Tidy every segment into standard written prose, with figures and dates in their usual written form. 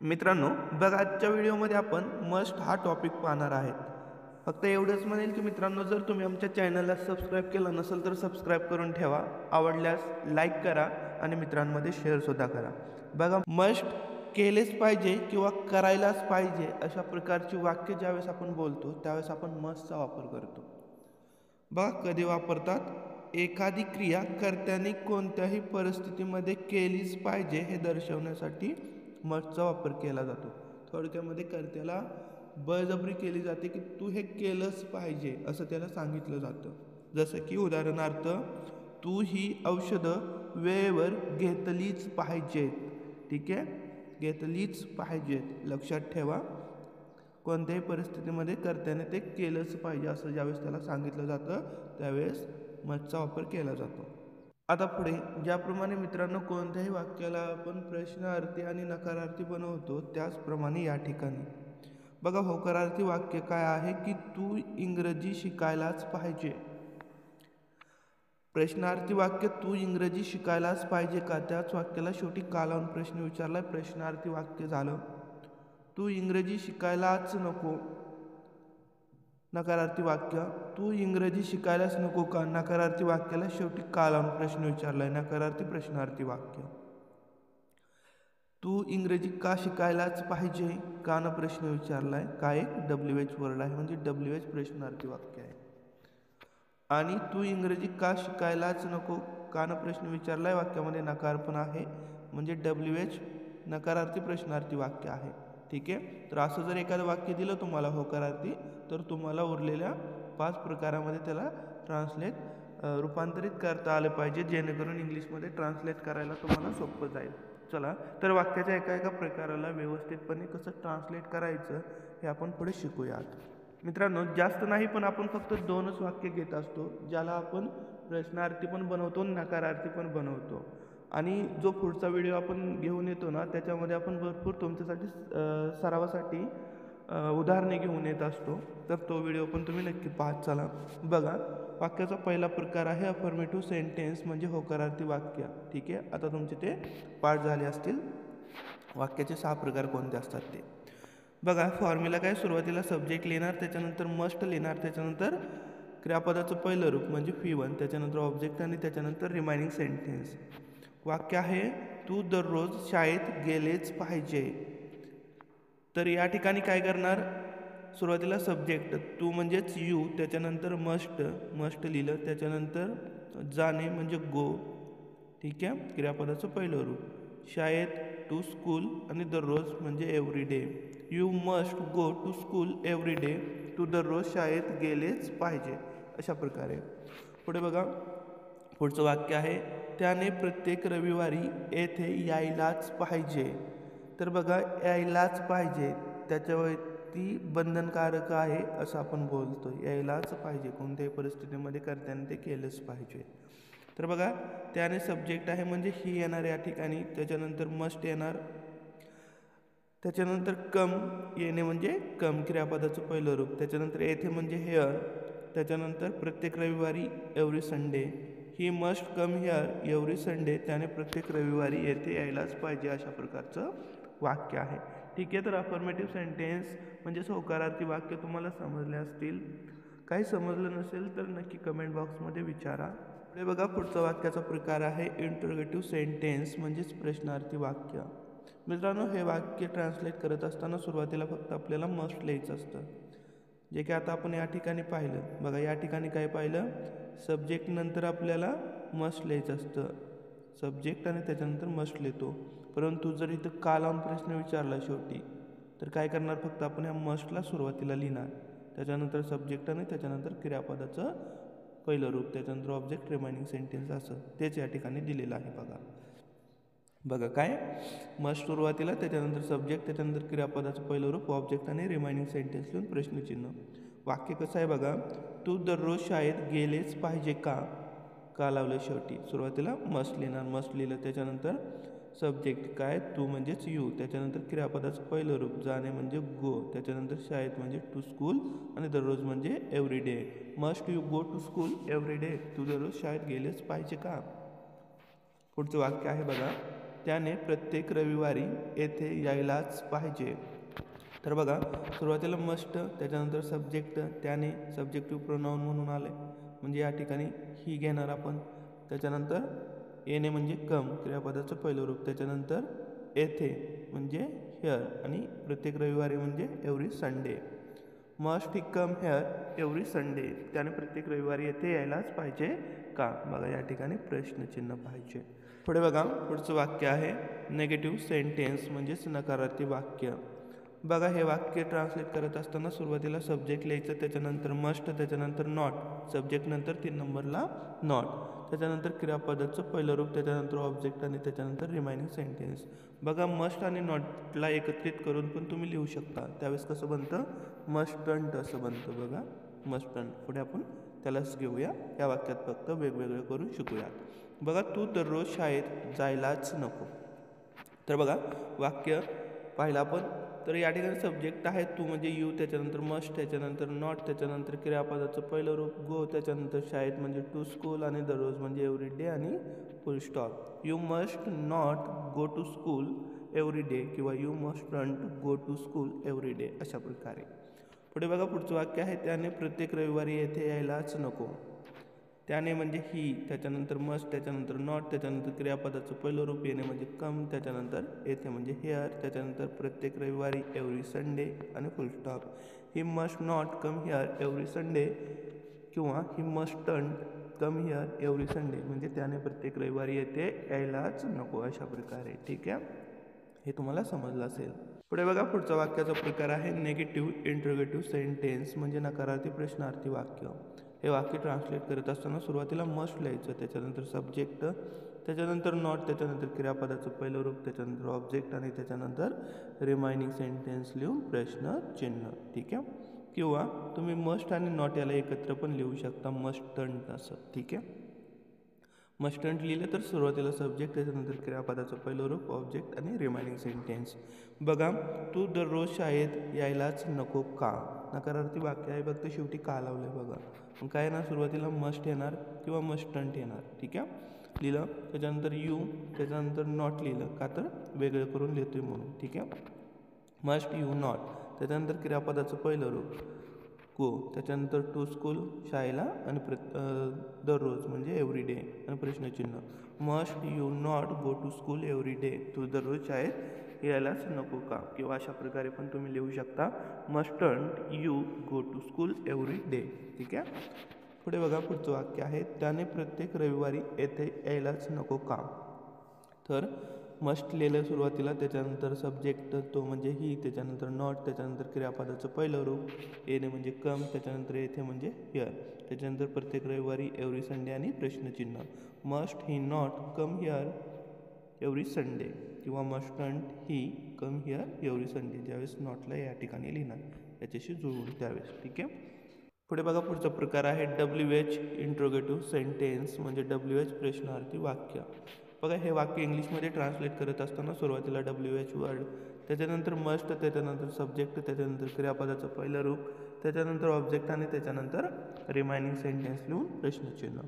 मित्रांनो, बघा आजच्या व्हिडिओमध्ये आपण मस्ट हा टॉपिक पाहणार आहेत. फक्त एवढंच म्हणेल की मित्रांनो, जर तुम्ही आमच्या चॅनलला सबस्क्राईब केलं नसेल तर सबस्क्राईब करून ठेवा. आवडल्यास लाईक करा आणि मित्रांमध्ये शेअरसुद्धा करा. बघा, मस्ट केलेच पाहिजे किंवा करायलाच पाहिजे अशा प्रकारची वाक्य ज्यावेळेस आपण बोलतो त्यावेळेस आपण मस्टचा वापर करतो. बघा, कधी वापरतात? एखादी क्रिया कर्त्याने कोणत्याही परिस्थितीमध्ये केलीच पाहिजे हे दर्शवण्यासाठी मस्टचा वापर केला जातो. थोडक्यामध्ये कर्त्याला बळजबरी केली जाते की तू हे केलंच पाहिजे असं त्याला सांगितलं जातं. जसं की उदाहरणार्थ, तू ही औषधं वेळेवर घेतलीच पाहिजेत. ठीक आहे, घेतलीच पाहिजेत. लक्षात ठेवा, कोणत्याही परिस्थितीमध्ये कर्त्याने ते केलंच पाहिजे असं ज्यावेळेस त्याला सांगितलं जातं त्यावेळेस मस्टचा वापर केला जातो. आता पुढे ज्याप्रमाणे मित्रांनो कोणत्याही वाक्याला आपण प्रश्नार्थी आणि नकारार्थी बनवतो त्याचप्रमाणे या ठिकाणी बघा, होकारार्थी वाक्य काय आहे की तू इंग्रजी शिकायलाच पाहिजे. प्रश्नार्थी वाक्य तू इंग्रजी शिकायलाच पाहिजे का? त्याच वाक्याला शेवटी का लावून प्रश्न विचारलाय. प्रश्नार्थी वाक्य झालं. तू इंग्रजी शिकायलाच नको. नकारार्थी वाक्य तू इंग्रजी शिकायलाच नको का? नकारार्थी वाक्याला शेवटी का लावून प्रश्न विचारलाय. नकारार्थी प्रश्नार्थी वाक्य. तू इंग्रजी का शिकायलाच पाहिजे का न प्रश्न विचारलाय. का एक WH वर्ड आहे म्हणजे WH प्रश्नार्थी वाक्य आहे. आणि तू इंग्रजी का शिकायलाच नको का न प्रश्न विचारलाय वाक्यामध्ये नकार पण आहे म्हणजे WH नकारार्थी प्रश्नार्थी वाक्य आहे. ठीक आहे, तर असं जर एखादं वाक्य दिलं तुम्हाला होकारार्थी तर तुम्हाला उरलेल्या 5 प्रकारामध्ये त्याला रूपांतरित करता आलं पाहिजे जेणेकरून इंग्लिशमध्ये ट्रान्सलेट करायला तुम्हाला सोपं जाईल. चला तर वाक्याच्या एका प्रकाराला व्यवस्थितपणे कसं ट्रान्सलेट करायचं हे आपण पुढे शिकूयात. मित्रांनो, जास्त नाही पण आपण फक्त 2च वाक्य घेत असतो ज्याला आपण प्रश्नार्थी पण बनवतो नकारार्थी पण बनवतो. आणि जो पुढचा व्हिडिओ आपण घेऊन येतो ना त्याच्यामध्ये आपण भरपूर तुमच्यासाठी सरावासाठी उदाहरणे घेऊन येत असतो. तर तो व्हिडिओ पण तुम्ही नक्की पाहत चला. बघा, वाक्याचा पहिला प्रकार आहे अफर्मेटिव्ह सेंटेन्स म्हणजे होकारार्थी वाक्य. ठीक आहे, आता तुमचे ते पाठ झाले असतील. वाक्याचे 6 प्रकार कोणते असतात ते बघा. फॉर्म्युला काय? सुरुवातीला सब्जेक्ट लिहिणार, त्याच्यानंतर मस्ट लिहिणार, त्याच्यानंतर क्रियापदाचं पहिलं रूप म्हणजे V1, त्याच्यानंतर ऑब्जेक्ट आणि त्याच्यानंतर रिमाइनिंग सेंटेन्स. वाक्य आहे तू दररोज शाळेत गेलेच पाहिजे. तर या ठिकाणी काय करणार? सुरुवातीला सब्जेक्ट तू म्हणजेच यू, त्याच्यानंतर मस्ट लिहिलं, त्याच्यानंतर जाणे म्हणजे गो. ठीक आहे, क्रियापदाचं पहिलं रूप. शाळेत टू स्कूल आणि दररोज म्हणजे every day. You must go to school every day. तू दररोज शाळेत गेलेच पाहिजे. अशा प्रकारे पुढे बघा, पुढचं वाक्य आहे त्याने प्रत्येक रविवारी येथे यायलाच पाहिजे. तर बघा, यायलाच पाहिजे त्याच्यावरती बंधनकारक आहे असं आपण बोलतो. यायलाच पाहिजे, कोणत्याही परिस्थितीमध्ये कर्त्याने ते केलंच पाहिजे. तर बघा, त्याने सब्जेक्ट आहे म्हणजे ही येणार या ठिकाणी, त्याच्यानंतर मस्ट येणार, त्याच्यानंतर कम येणे म्हणजे कम क्रियापदाचं पहिलं रूप, त्याच्यानंतर येथे म्हणजे हेअर, त्याच्यानंतर प्रत्येक रविवारी every Sunday. He must come here every Sunday. त्याने प्रत्येक रविवारी येथे यायलाच पाहिजे. अशा प्रकारचं वाक्य आहे. ठीक आहे, तर अफर्मेटिव्ह सेंटेन्स म्हणजेच होकारार्थी वाक्य तुम्हाला समजले असतील. काही समजलं नसेल तर नक्की कमेंट बॉक्समध्ये विचारा. पुढे बघा, पुढचा वाक्याचा प्रकार आहे इंटरोगेटिव्ह सेंटेन्स म्हणजेच प्रश्नार्थी वाक्य. मित्रांनो, हे वाक्य ट्रान्सलेट करत असताना सुरुवातीला फक्त आपल्याला मस्ट लिहायचं असतं, जे की आता आपण या ठिकाणी पाहिलं. बघा, या ठिकाणी काय पाहिलं? सब्जेक्ट नंतर आपल्याला मस्ट लिहायचं असतं. सब्जेक्ट आणि त्याच्यानंतर मस्ट लिहितो. परंतु जर इथं का लावून प्रश्न विचारला शेवटी तर काय करणार? फक्त आपण ह्या मस्टला सुरुवातीला लिहिणार, त्याच्यानंतर सब्जेक्ट आणि त्याच्यानंतर क्रियापदाचं पहिलं रूप, त्याच्यानंतर ऑब्जेक्ट, रिमाइनिंग सेंटेन्स असं तेच या ठिकाणी दिलेलं आहे. बघा काय? मस्ट सुरुवातीला, त्याच्यानंतर सब्जेक्ट, त्याच्यानंतर क्रियापदाचं पहिलं रूप, ऑब्जेक्ट आणि रिमाइनिंग सेंटेन्स लिहून प्रश्नचिन्ह. वाक्य कसं आहे बघा, तू दररोज शाळेत गेलेच पाहिजे का? का लावलं शेवटी. सुरुवातीला मस्ट लिहिणार, मस्ट लिहिलं, त्याच्यानंतर सब्जेक्ट काय? तू म्हणजेच यू, त्याच्यानंतर क्रियापदाचं पहिलं रूप जाणे म्हणजे गो, त्याच्यानंतर शाळेत म्हणजे टू स्कूल आणि दररोज म्हणजे every day. Must you go to school every day. तू दररोज शाळेत गेलेच पाहिजे का? पुढचं वाक्य आहे बघा, त्याने प्रत्येक रविवारी येथे यायलाच पाहिजे. तर बघा सुरुवातीला मस्ट, त्याच्यानंतर सब्जेक्ट, त्याने सब्जेक्टिव्ह प्रोनाऊन म्हणून आले, म्हणजे या ठिकाणी ही घेणार आपण. त्याच्यानंतर येणे म्हणजे कम, क्रियापदाचं पहिलं रूप. त्याच्यानंतर येथे म्हणजे हिअर, आणि प्रत्येक रविवारी म्हणजे every Sunday. Must he come here every Sunday, त्याने प्रत्येक रविवारी येथे यायलाच पाहिजे का? बघा या ठिकाणी प्रश्नचिन्ह पाहिजे. पुढे बघा पुढचं वाक्य आहे नेगेटिव्ह सेंटेन्स म्हणजेच नकारार्थी वाक्य. बघा हे वाक्य ट्रान्सलेट करत असताना सुरुवातीला सब्जेक्ट लिहायचं, त्याच्यानंतर मस्ट, त्याच्यानंतर नॉट, सब्जेक्ट नंतर 3 नंबरला नॉट, त्याच्यानंतर क्रियापदाचं पहिलं रूप, त्याच्यानंतर ऑब्जेक्ट आणि त्याच्यानंतर रिमाइनिंग सेंटेन्स. बघा मस्ट आणि नॉटला एकत्रित करून पण तुम्ही लिहू शकता. त्यावेळेस कसं बनतं? मस्टंट असं बनतं. बघा मस्टंट. पुढे आपण त्यालाच घेऊया. या वाक्यात फक्त वेगवेगळं करून शिकूया. बघा तू दररोज शाळेत जायलाच नको. तर बघा वाक्य पाहिलं आपण. तर या ठिकाणी सब्जेक्ट आहे तू म्हणजे यू, त्याच्यानंतर मस्ट, त्याच्यानंतर नॉट, त्याच्यानंतर क्रियापदाचं पहिलं रूप गो, त्याच्यानंतर शाळेत म्हणजे टू स्कूल, आणि दररोज म्हणजे एव्हरी डे आणि full stop. You must not go to school every day किंवा you mustn't go to school every day, अशा प्रकारे. पुढे बघा पुढचं वाक्य आहे त्याने प्रत्येक रविवारी येथे यायलाच नको. त्याने म्हणजे ही, त्याच्यानंतर मस्ट, त्याच्यानंतर नॉट, त्याच्यानंतर क्रियापदाचं पहिलं रूप येणे म्हणजे कम, त्याच्यानंतर येथे म्हणजे हिअर, त्याच्यानंतर प्रत्येक रविवारी एव्हरी संडे आणि full stop. He must not come here every Sunday किंवा he mustn't come here every Sunday, म्हणजे त्याने प्रत्येक रविवारी येथे यायलाच नको, अशा प्रकारे. ठीक आहे, हे तुम्हाला समजलं असेल. पुढे बघा पुढचा वाक्याचा प्रकार आहे नेगेटिव्ह इंट्रोगेटिव्ह सेंटेन्स म्हणजे नकारार्थी प्रश्नार्थी वाक्य. हे वाक्य ट्रान्सलेट करत असताना सुरुवातीला मस्ट लिहायचं, त्याच्यानंतर सब्जेक्ट, त्याच्यानंतर नॉट, त्याच्यानंतर क्रियापदाचं पहिलं रूप, त्याच्यानंतर ऑब्जेक्ट आणि त्याच्यानंतर रिमाइनिंग सेंटेन्स लिहून प्रश्न चिन्ह. ठीक आहे, किंवा तुम्ही मस्ट आणि नॉट याला एकत्र पण लिहू शकता, मस्टंट असं. ठीक आहे, मस्टंट लिहिलं तर सुरुवातीला सब्जेक्ट, त्याच्यानंतर क्रियापदाचं पहिलं रूप, ऑब्जेक्ट आणि रिमाइनिंग सेंटेन्स. बघा तू दररोज शाळेत यायलाच नको का? नकारार्थी वाक्य आहे, फक्त शेवटी का लावलंय बघा. मग काय येणार? सुरुवातीला मस्ट येणार किंवा मस्टंट येणार. ठीक आहे, लिहिलं, त्याच्यानंतर यू, त्याच्यानंतर नॉट लिहिलं, का तर वेगळं करून लिहितोय म्हणून. ठीक आहे, मस्ट यू नॉट, त्याच्यानंतर क्रियापदाचं पहिलं रूप गो, त्याच्यानंतर टू स्कूल शाळेला, आणि दररोज म्हणजे एव्हरी डे आणि प्रश्नचिन्ह. Must you not go to school every day, तू दररोज शाळेत यायलाच नको का? किंवा अशा प्रकारे पण तुम्ही लिहू शकता, mustn't you go to school every day. ठीक आहे, पुढे बघा पुढचं वाक्य आहे त्याने प्रत्येक रविवारी येथे यायलाच नको का? तर मस्ट लिहिलं सुरुवातीला, त्याच्यानंतर सब्जेक्ट तो म्हणजे ही, त्याच्यानंतर नॉट, त्याच्यानंतर क्रियापदाचं पहिलं रूप येणे म्हणजे कम, त्याच्यानंतर येथे म्हणजे हिअर, त्याच्यानंतर प्रत्येक रविवारी एव्हरी संडे आणि प्रश्नचिन्ह. Must he not come here every Sunday किंवा mustn't he come here every Sunday, ज्यावेळेस नॉटला या ठिकाणी लिहिणार याच्याशी जुळवून त्यावेळेस. ठीक आहे, पुढे बघा पुढचा प्रकार आहे WH इंट्रोगेटिव्ह सेंटेन्स म्हणजे WH प्रश्नार्थी वाक्य. बघा हे वाक्य इंग्लिशमध्ये ट्रान्सलेट करत असताना सुरुवातीला WH वर्ड, त्याच्यानंतर मस्ट, त्याच्यानंतर सब्जेक्ट, त्याच्यानंतर क्रियापदाचं पहिलं रूप, त्याच्यानंतर ऑब्जेक्ट आणि त्याच्यानंतर रिमाइनिंग सेंटेन्स लिहून प्रश्नचिन्ह.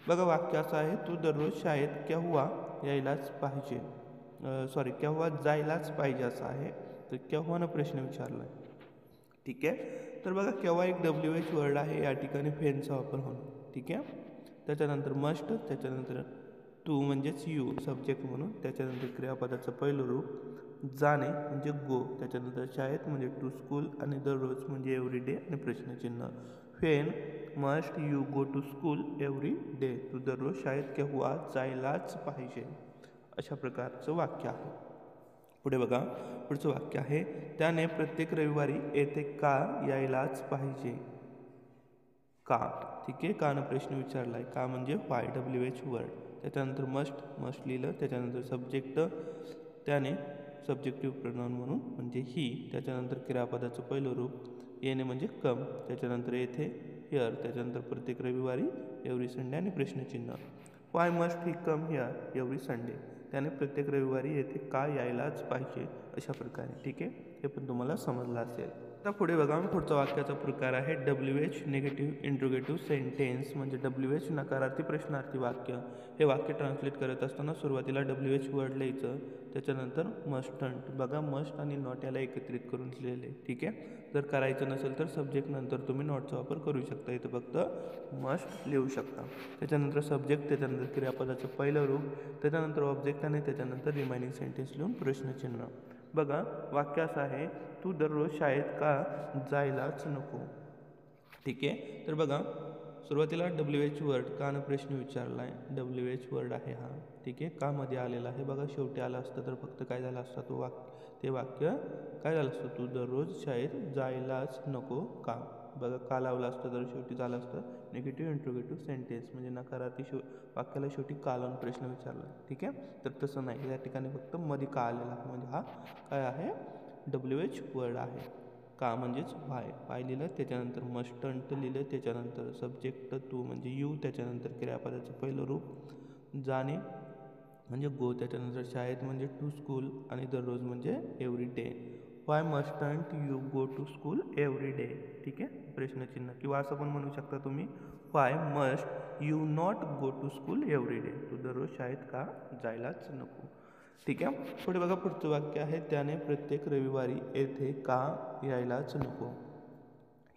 बघा वाक्य असं आहे तू दररोज शाळेत केव्हा यायलाच पाहिजे, केव्हा जायलाच पाहिजे असं आहे. तर केव्हानं प्रश्न विचारला आहे. ठीक आहे, तर बघा केव्हा एक WH वर्ड आहे, या ठिकाणी फेनचा वापर होणार. ठीक आहे, त्याच्यानंतर मस्ट, त्याच्यानंतर टू म्हणजेच यू सब्जेक्ट म्हणून, त्याच्यानंतर क्रियापदाचं पहिलं रूप जाणे म्हणजे गो, त्याच्यानंतर शाळेत म्हणजे टू स्कूल, आणि दररोज म्हणजे एव्हरी डे आणि प्रश्नचिन्ह. When must you go to school every day, तू दररोज शाळेत केव्हा जायलाच पाहिजे, अशा प्रकारचं वाक्य आहे. पुढे बघा पुढचं वाक्य आहे त्याने प्रत्येक रविवारी येथे का यायलाच पाहिजे का? ठीक आहे, कानं प्रश्न विचारलाय, का म्हणजे वाय, WH वर्ड. त्याच्यानंतर मस्ट लिहिलं, त्याच्यानंतर सब्जेक्ट, त्याने सब्जेक्टिव्ह प्रोनाउन म्हणून म्हणजे ही, त्याच्यानंतर क्रियापदाचं पहिलं रूप येणे म्हणजे कम, त्याच्यानंतर येथे हिअर, त्याच्यानंतर प्रत्येक रविवारी एव्हरी संडे आणि प्रश्नचिन्ह. Y must he come here every Sunday, त्याने प्रत्येक रविवारी येथे का यायलाच पाहिजे अशा प्रकारे. ठीक आहे, हे पण तुम्हाला समजलं असेल. आता पुढे बघा, पुढचा वाक्याचा प्रकार आहे WH निगेटिव्ह इंट्रोगेटिव्ह सेंटेन्स, म्हणजे WH नकारार्थी प्रश्नार्थी वाक्य. हे वाक्य ट्रान्सलेट करत असताना सुरुवातीला WH वर्ड लिहायचं, त्याच्यानंतर मस्टंट. बघा, मस्ट आणि नॉट याला एकत्रित करून लिहिलेले. ठीक आहे, जर करायचं नसेल तर सब्जेक्ट नंतर तुम्ही नॉटचा वापर करू शकता. इथं फक्त मस्ट लिहू शकता. त्याच्यानंतर सब्जेक्ट, त्याच्यानंतर क्रियापदाचं पहिलं रूप, त्याच्यानंतर ऑब्जेक्ट आणि त्याच्यानंतर रिमाइनिंग सेंटेन्स लिहून प्रश्नचिन्ह. बघा, वाक्य असं आहे, तू दररोज शाळेत का जायलाच नको. ठीक आहे, तर बघा सुरुवातीला WH वर्ड का न प्रश्न विचारला आहे. WH वर्ड आहे हा. ठीक आहे, का मध्ये आलेला आहे. बघा, शेवटी आला असतं तर फक्त काय झालं असतं, ते वाक्य काय झालं असतं, तू दररोज शाळेत जायलाच नको का. बघा, का लावलं असतं तर शेवटी झालं असतं निगेटिव्ह इंट्रोगेटिव्ह सेंटेन्स, म्हणजे नकारार्थी वाक्याला शेवटी का लावून प्रश्न विचारला. ठीक आहे, तर तसं नाही, या ठिकाणी फक्त मध्ये का आलेला आहे, म्हणजे हा काय आहे, WH वर्ड आहे. का म्हणजेच वाय लिहिलं, त्याच्यानंतर मस्टंट लिहिलं, त्याच्यानंतर सब्जेक्ट तू म्हणजे यू, त्याच्यानंतर क्रियापदाचं पहिलं रूप जाणे म्हणजे गो, त्याच्यानंतर शाळेत म्हणजे टू स्कूल, आणि दररोज म्हणजे every day. Why mustn't you go to school every day. ठीक आहे, प्रश्नचिन्ह. किंवा असं पण म्हणू शकता तुम्ही, why must you not go to school every day. तू दररोज शाळेत का जायलाच नको. ठीक आहे, पुढे बघा, पुढचं वाक्य आहे, त्याने प्रत्येक रविवारी येथे का यायलाच नको.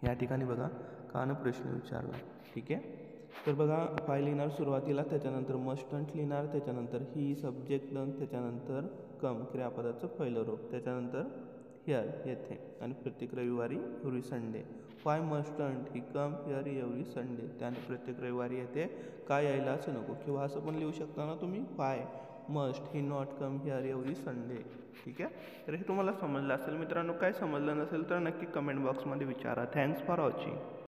या ठिकाणी बघा, कानं प्रश्न विचारला. ठीक आहे, तर बघा, वाय लिहिणार सुरुवातीला, त्याच्यानंतर मस्टंट लिहिणार, त्याच्यानंतर ही सब्जेक्ट, त्याच्यानंतर कम क्रियापदाचं पहिलं रूप, त्याच्यानंतर हिअर येथे, आणि प्रत्येक रविवारी every Sunday. Y mustn't he come here every Sunday. त्याने प्रत्येक रविवारी येथे का यायलाच नको. किंवा असं पण लिहू शकता ना तुम्ही, why must he not come here every Sunday. ठीक आहे, तर हे तुम्हाला समजलं असेल मित्रांनो. काय समजलं नसेल तर नक्की कमेंट बॉक्समध्ये विचारा. Thanks for watching.